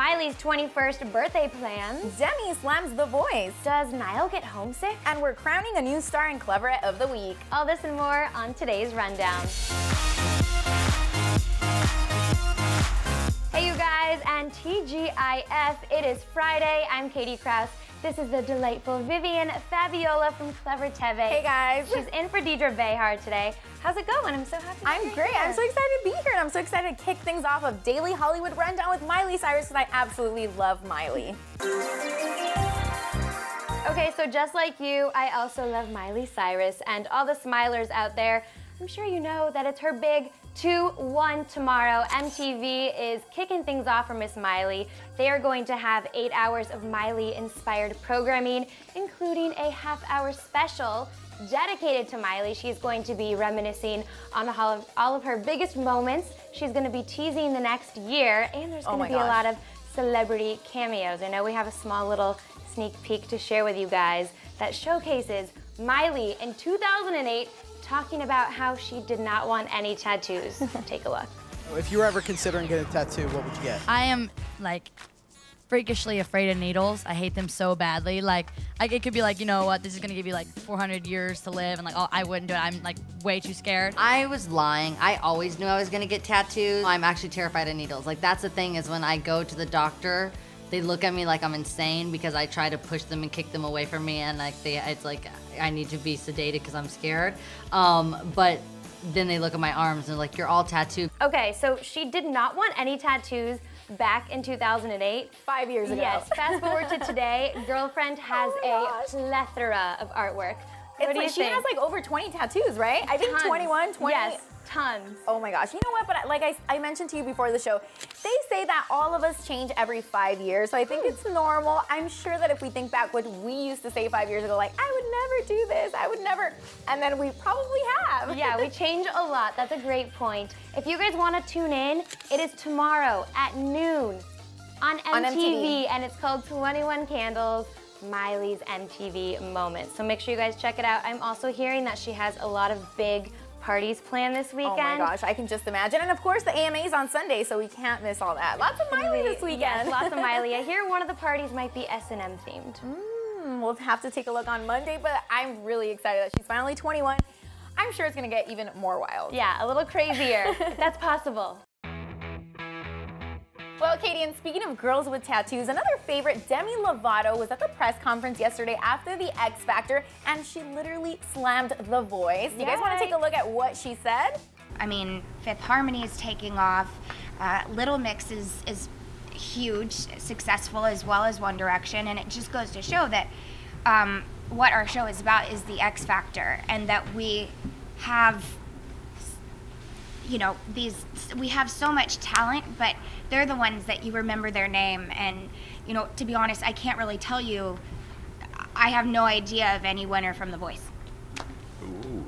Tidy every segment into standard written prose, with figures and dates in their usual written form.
Miley's 21st birthday plans. Demi slams The Voice. Does Niall get homesick? And we're crowning a new star in Clevver of the Week. All this and more on today's Rundown. Hey you guys, and TGIF, it is Friday. I'm Katie Krause. This is the delightful Vivian Fabiola from Clevver TV. Hey guys. She's in for Deidre Behar today. How's it going? I'm so happy to I'm great. I'm so excited to be here, and I'm so excited to kick things off of Daily Hollywood Rundown with Miley Cyrus, because I absolutely love Miley. Okay, so just like you, I also love Miley Cyrus, and all the smilers out there, I'm sure you know that it's her big 2-1 tomorrow. MTV is kicking things off for Miss Miley. They are going to have 8 hours of Miley-inspired programming, including a half-hour special dedicated to Miley. She's going to be reminiscing on all of her biggest moments. She's going to be teasing the next year, and there's going to be a lot of celebrity cameos. I know we have a small little sneak peek to share with you guys that showcases Miley in 2008 talking about how she did not want any tattoos. Take a look. If you were ever considering getting a tattoo, what would you get? I am like freakishly afraid of needles. I hate them so badly. Like it could be like, you know what, this is gonna give you like 400 years to live, and like, oh, I wouldn't do it. I'm like way too scared. I was lying. I always knew I was gonna get tattoos. I'm actually terrified of needles. Like that's the thing, is when I go to the doctor, they look at me like I'm insane because I try to push them and kick them away from me, and like it's like I need to be sedated because I'm scared. But then they look at my arms and they're like, you're all tattooed. Okay, so she did not want any tattoos back in 2008. 5 years ago. Yes, fast forward to today, girlfriend has a plethora of artwork. What do you she think? has like over 20 tattoos, right? I think Tons. 21, 20. Yes, tons. Oh my gosh. You know what? But like I mentioned to you before the show, they say that all of us change every 5 years. So I think it's normal. I'm sure that if we think back what we used to say 5 years ago, like, I would never do this, I would never, and then we probably have. Yeah, we change a lot. That's a great point. If you guys want to tune in, it is tomorrow at noon on MTV, and it's called 21 Candles, Miley's MTV Moments. So make sure you guys check it out. I'm also hearing that she has a lot of big parties planned this weekend. Oh my gosh, I can just imagine. And of course the AMA's on Sunday, so we can't miss all that. Lots of Miley this weekend. Yes, lots of Miley. I hear one of the parties might be S&M themed. We'll have to take a look on Monday, but I'm really excited that she's finally 21. I'm sure it's gonna get even more wild. Yeah, a little crazier, if that's possible. Well, Katie, and speaking of girls with tattoos, another favorite, Demi Lovato, was at the press conference yesterday after the X Factor, and she literally slammed The Voice. Do you guys want to take a look at what she said? I mean, Fifth Harmony is taking off. Little Mix is huge, successful, as well as One Direction, and it just goes to show that what our show is about is the X Factor, and that we have, you know, we have so much talent, but they're the ones that you remember their name. And, you know, to be honest, I can't really tell you. I have no idea of any winner from The Voice. Ooh.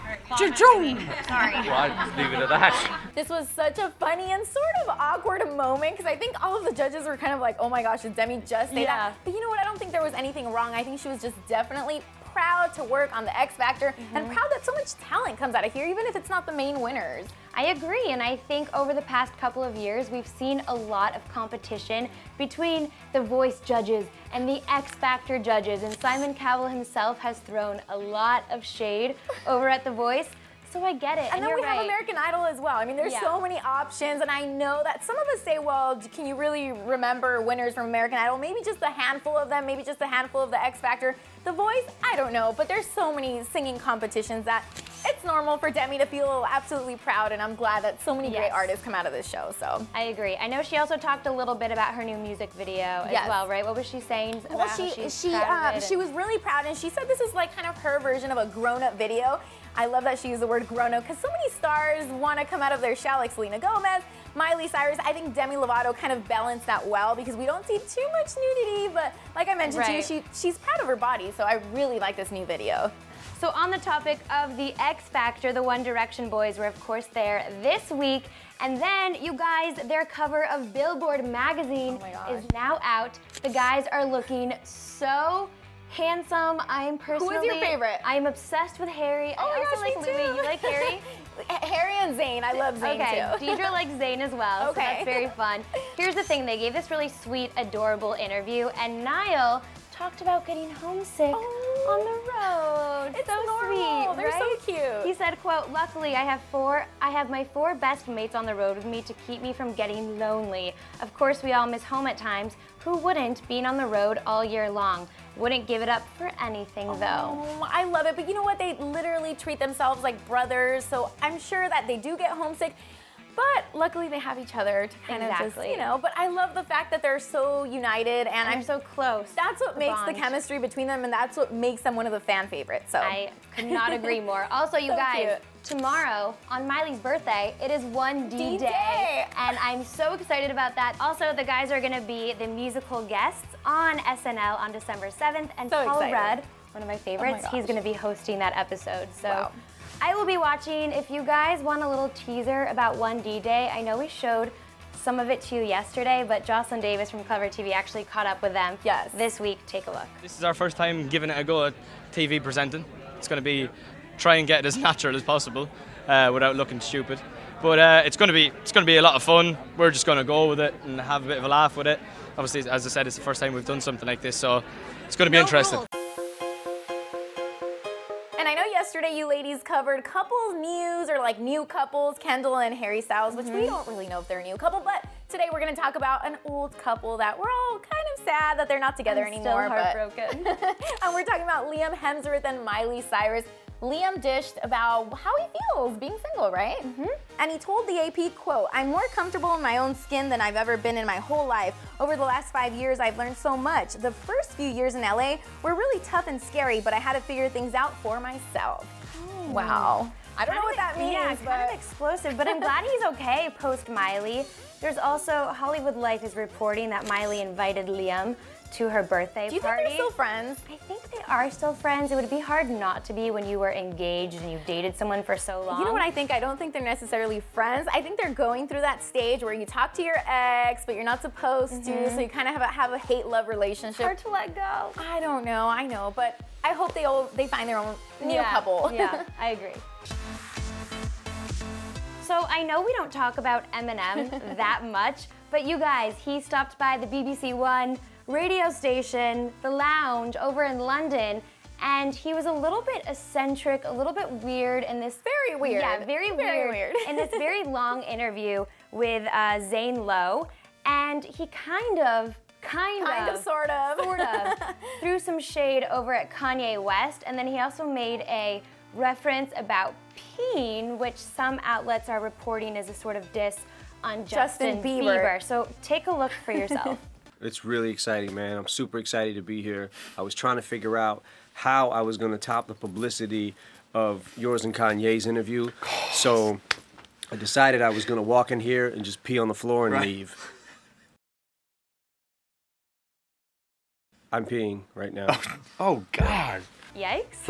Sorry. Well, I'd just leave it at that. This was such a funny and sort of awkward moment, because I think all of the judges were kind of like, oh my gosh, did Demi just say that? But you know what, I don't think there was anything wrong. I think she was just definitely proud to work on the X Factor, and proud that so much talent comes out of here, even if it's not the main winners. I agree, and I think over the past couple of years, we've seen a lot of competition between the Voice judges and the X Factor judges, and Simon Cowell himself has thrown a lot of shade over at The Voice. So I get it, and then we have American Idol as well. I mean, there's so many options, and I know that some of us say, well, can you really remember winners from American Idol? Maybe just a handful of them, maybe just a handful of the X Factor. The Voice, I don't know, but there's so many singing competitions that it's normal for Demi to feel absolutely proud, and I'm glad that so many great artists come out of this show, so. I agree. I know she also talked a little bit about her new music video as well, right? What was she saying about how she was really proud, and she said this is like kind of her version of a grown-up video. I love that she used the word grown-up, because so many stars want to come out of their shell, like Selena Gomez, Miley Cyrus. I think Demi Lovato kind of balanced that well, because we don't see too much nudity, but like I mentioned to you, she's proud of her body, so I really like this new video. So on the topic of the X Factor, the One Direction boys were of course there this week, and then you guys, their cover of Billboard magazine is now out. The guys are looking so handsome. I am personally... Who is your favorite? I am obsessed with Harry. Oh I my also gosh, like me too. Louis. You like Harry? Harry and Zayn. I love Zayn too. Deidre likes Zayn as well, so Okay. that's very fun. Here's the thing, they gave this really sweet, adorable interview, and Niall talked about getting homesick on the road. It's so normal. sweet, They're right? so cute. He said, quote, "Luckily, I have my 4 best mates on the road with me to keep me from getting lonely. Of course, we all miss home at times. Who wouldn't, being on the road all year long? Wouldn't give it up for anything, though." Oh, I love it, but you know what? They literally treat themselves like brothers, so I'm sure that they do get homesick. But luckily they have each other to kind of just, you know, but I love the fact that they're so united and I'm so close. That's what makes the chemistry between them and that's what makes them one of the fan favorites. So I could not agree more. Also, you So guys, cute. tomorrow on Miley's birthday, it is 1D Day, and I'm so excited about that. Also, the guys are going to be the musical guests on SNL on December 7th, and So Paul excited. Rudd, one of my favorites, gosh. he's going to be hosting that episode. So. Wow. I will be watching. If you guys want a little teaser about 1D Day, I know we showed some of it to you yesterday, but Jocelyn Davis from Clevver TV actually caught up with them this week. Take a look. This is our first time giving it a go at TV presenting. It's going to be try and get it as natural as possible without looking stupid. But it's going to be a lot of fun. We're just going to go with it and have a bit of a laugh with it. Obviously, as I said, it's the first time we've done something like this, so it's going to be interesting. And I know yesterday you ladies covered couples news or like new couples, Kendall and Harry Styles, which we don't really know if they're a new couple, but today we're going to talk about an old couple that we're all kind of sad that they're not together anymore. Still heartbroken. And we're talking about Liam Hemsworth and Miley Cyrus. Liam dished about how he feels being single, right? And he told the AP, quote, "I'm more comfortable in my own skin than I've ever been in my whole life. Over the last 5 years, I've learned so much. The first few years in LA were really tough and scary, but I had to figure things out for myself." Wow. I don't know what that means, Yeah, but kind of explosive, but I'm glad he's okay post Miley. There's also, Hollywood Life is reporting that Miley invited Liam to her birthday do you party. think they're still friends? I think they are still friends. It would be hard not to be when you were engaged and you dated someone for so long. You know what I think? I don't think they're necessarily friends. I think they're going through that stage where you talk to your ex, but you're not supposed to, so you kind of have a hate-love relationship. Hard to let go. I don't know, I know, but I hope they find their own new couple. Yeah, I agree. So I know we don't talk about Eminem that much, but you guys, he stopped by the BBC One radio station, The Lounge, over in London, and he was a little bit eccentric, a little bit weird in this... Very weird. Yeah, very weird. In this very long interview with Zane Lowe, and he kind of, sort of, threw some shade over at Kanye West, and then he also made a reference about peeing, which some outlets are reporting as a sort of diss on Justin Bieber. So take a look for yourself. It's really exciting, man. I'm super excited to be here. I was trying to figure out how I was going to top the publicity of yours and Kanye's interview. So I decided I was going to walk in here and just pee on the floor and leave. I'm peeing right now. Oh, God. Yikes.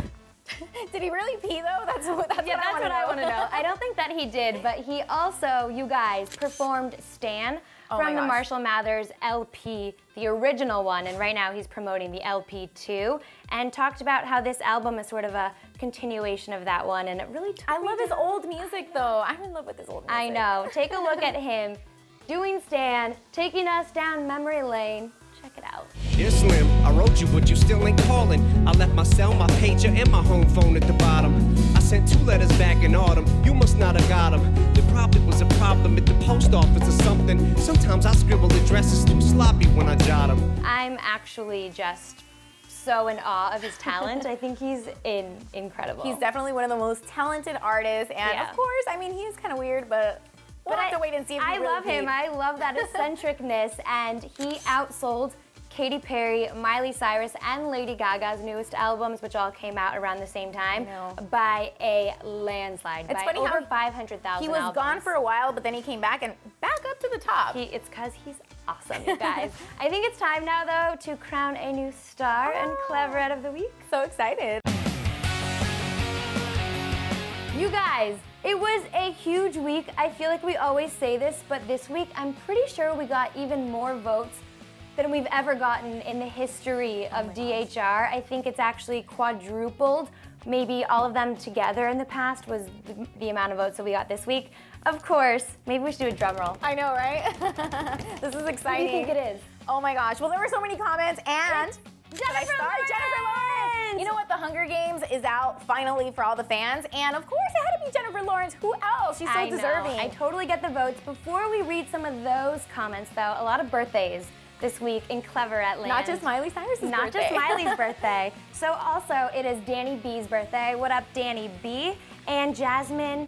Did he really pee though? That's what I want to know. I don't think that he did, but he also, you guys, performed Stan from the Marshall Mathers LP, the original one, and right now he's promoting the LP2, and talked about how this album is sort of a continuation of that one, and it really took I love his old music though. I'm in love with his old music. I know. Take a look at him doing Stan, taking us down memory lane. Check it out. Dear Slim, I wrote you, but you still ain't calling. I left my cell, my pager, and my home phone at the bottom. I sent 2 letters back in autumn. You must not have got them. There probably was a problem at the post office or something. Sometimes I scribble addresses too sloppy when I jot them. I'm actually just so in awe of his talent. I think he's incredible. He's definitely one of the most talented artists, and of course, I mean, he is kind of weird, but we'll have to wait and see if he really love him. I love that eccentricness, and he outsold Katy Perry, Miley Cyrus, and Lady Gaga's newest albums, which all came out around the same time, by a landslide. It's funny over how 500,000 he was albums. gone for a while, but then he came back and back up to the top. It's because he's awesome, you guys. I think it's time now, though, to crown a new star and Clevverette of the Week. So excited. You guys, it was a huge week. I feel like we always say this, but this week I'm pretty sure we got even more votes than we've ever gotten in the history of DHR. I think it's actually quadrupled. Maybe all of them together in the past was the amount of votes that we got this week. Of course, maybe we should do a drum roll. I know, right? This is exciting. What do you think it is? Oh my gosh. Well, there were so many comments, and Jennifer Lawrence! You know what? The Hunger Games is out finally for all the fans, and of course it had to be Jennifer Lawrence. Who else? She's so deserving. I totally get the votes. Before we read some of those comments, though, a lot of birthdays this week in Clevver at Land. Not just Miley Cyrus's birthday. Not just Miley's birthday. So also, it is Danny B's birthday. What up, Danny B? And Jasmine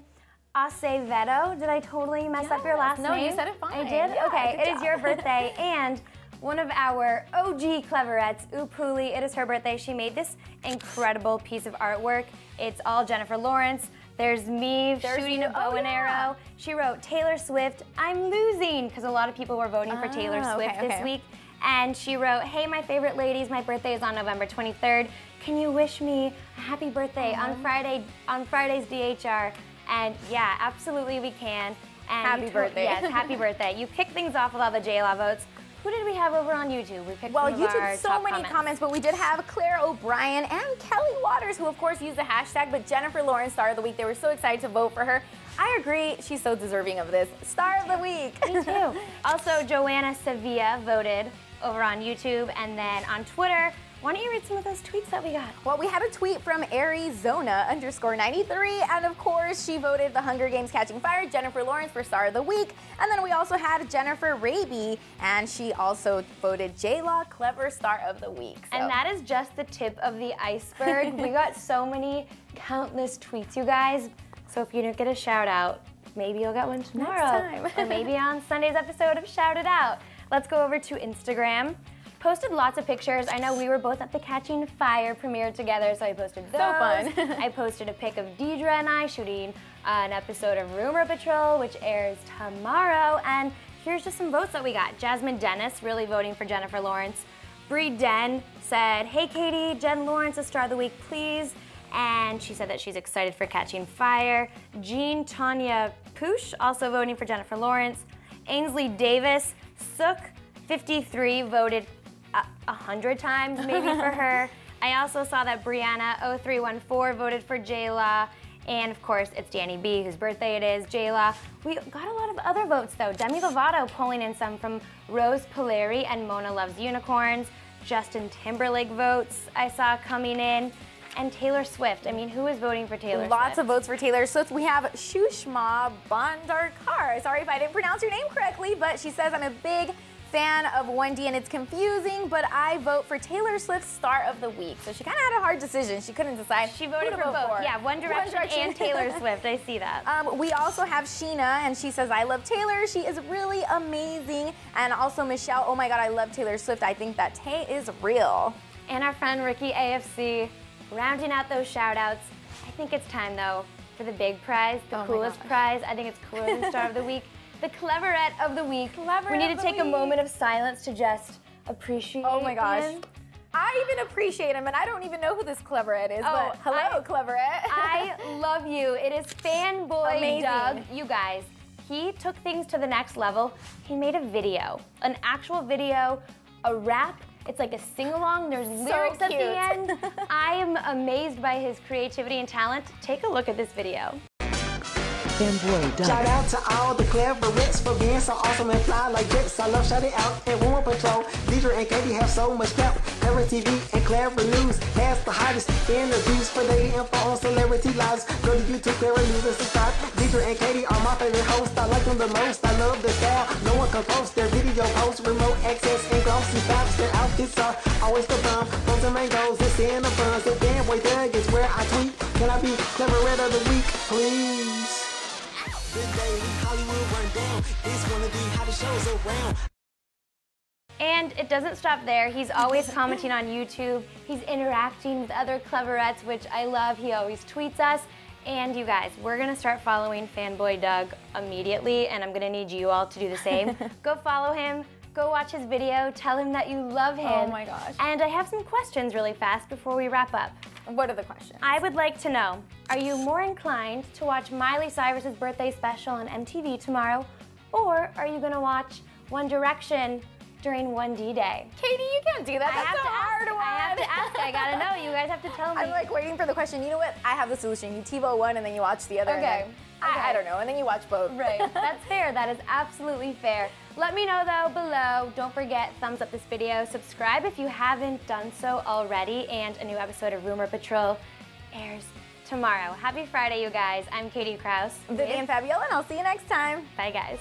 Acevedo. Did I totally mess up your last name? No, you said it fine. I did? Yeah, okay, good it is job. your birthday. And one of our OG Cleverettes, Upuli, it is her birthday. She made this incredible piece of artwork. It's all Jennifer Lawrence. There's me shooting a bow and arrow. She wrote, Taylor Swift, I'm losing, because a lot of people were voting for Taylor Swift this week. And she wrote, hey, my favorite ladies, my birthday is on November 23rd. Can you wish me a happy birthday on Friday's DHR? And yeah, absolutely we can. And happy birthday. Yes, happy birthday. You kicked things off with all the J-Law votes. Who did we have over on YouTube? We picked some of our so top many comments, but we did have Claire O'Brien and Kelly Waters, who of course used the hashtag, but Jennifer Lawrence Star of the Week. They were so excited to vote for her. I agree, she's so deserving of this Star of the Week. Me too. Also, Joanna Sevilla voted over on YouTube, and then on Twitter. Why don't you read some of those tweets that we got? Well, we had a tweet from Arizona_93, and of course, she voted The Hunger Games Catching Fire, Jennifer Lawrence for Star of the Week. And then we also had Jennifer Raby, and she also voted J-Law Clevver Star of the Week. So. And that is just the tip of the iceberg. We got so many, countless tweets, you guys. So if you didn't get a shout out, maybe you'll get one tomorrow. Next time. Or maybe on Sunday's episode of Shout It Out. Let's go over to Instagram. Posted lots of pictures. I know we were both at the Catching Fire premiere together, so I posted those. So fun. I posted a pic of Deidre and I shooting an episode of Rumor Patrol, which airs tomorrow. And here's just some votes that we got. Jasmine Dennis really voting for Jennifer Lawrence. Bree Den said, hey Katie, Jen Lawrence is Star of the Week, please. And she said that she's excited for Catching Fire. Jean Tanya Poosh also voting for Jennifer Lawrence. Ainsley Davis, Sook53 voted 100 times maybe for her. I also saw that Brianna0314 voted for J-Law. And of course, it's Danny B, whose birthday it is, J-Law. We got a lot of other votes though. Demi Lovato pulling in some from Rose Polari and Mona Loves Unicorns. Justin Timberlake votes I saw coming in. And Taylor Swift. I mean, who is voting for Taylor Swift? Lots of votes for Taylor Swift. We have Shushma Bandarkar. Sorry if I didn't pronounce your name correctly, but she says, I'm a big fan of 1D and it's confusing, but I vote for Taylor Swift's Star of the Week. So she kind of had a hard decision. She couldn't decide. She voted for both. Yeah, One Direction and Taylor Swift. I see that. We also have Sheena, and she says, I love Taylor. She is really amazing. And also Michelle, oh my God, I love Taylor Swift. I think that Tay is real. And our friend Ricky AFC, rounding out those shout outs. I think it's time though for the big prize, the coolest prize. I think it's cooler than Star of the Week. The Cleverette of the Week. We need to take a moment of silence to just appreciate Oh my gosh. him. I even appreciate him, and I don't even know who this Cleverette is, but hello, Cleverette. I love you. It is Fanboy Amazing. Doug. You guys, he took things to the next level. He made a video, an actual video, a rap. It's like a sing-along. There's lyrics at the end. I am amazed by his creativity and talent. Take a look at this video. Fanboy Doug. Shout out to all the Cleverettes for being so awesome and fly like this. I love Shout It Out and Rumor Patrol. Deidre and Katie have so much pep. Clevver TV and Clevver News has the hottest interviews for daily info on celebrity lives. Go to YouTube, Clevver News and subscribe. Deidre and Katie are my favorite hosts. I like them the most. I love the style. No one can post their video posts. Remote access and glossy stops. Their outfits are always the bomb. Bones and mangoes and cinnabons. And Fanboy Doug is where I tweet. Can I be Cleverette of the Week, please? And it doesn't stop there. He's always commenting on YouTube. He's interacting with other Cleverettes, which I love. He always tweets us. And you guys, we're gonna start following Fanboy Doug immediately, and I'm gonna need you all to do the same. Go follow him, go watch his video, tell him that you love him. Oh my gosh. And I have some questions really fast before we wrap up. What are the questions? I would like to know, are you more inclined to watch Miley Cyrus's birthday special on MTV tomorrow, or are you gonna watch One Direction during 1D day? Katie, you can't do that. That's a hard one. I have to ask. I gotta know. You guys have to tell me. I'm like waiting for the question. You know what? I have the solution. You TiVo one and then you watch the other. Okay. I don't know. And then you watch both. Right. That's fair. That is absolutely fair. Let me know though below. Don't forget, thumbs up this video. Subscribe if you haven't done so already. And a new episode of Rumor Patrol airs tomorrow. Happy Friday, you guys. I'm Katie Krause. Vivian Fabiola, and I'll see you next time. Bye, guys.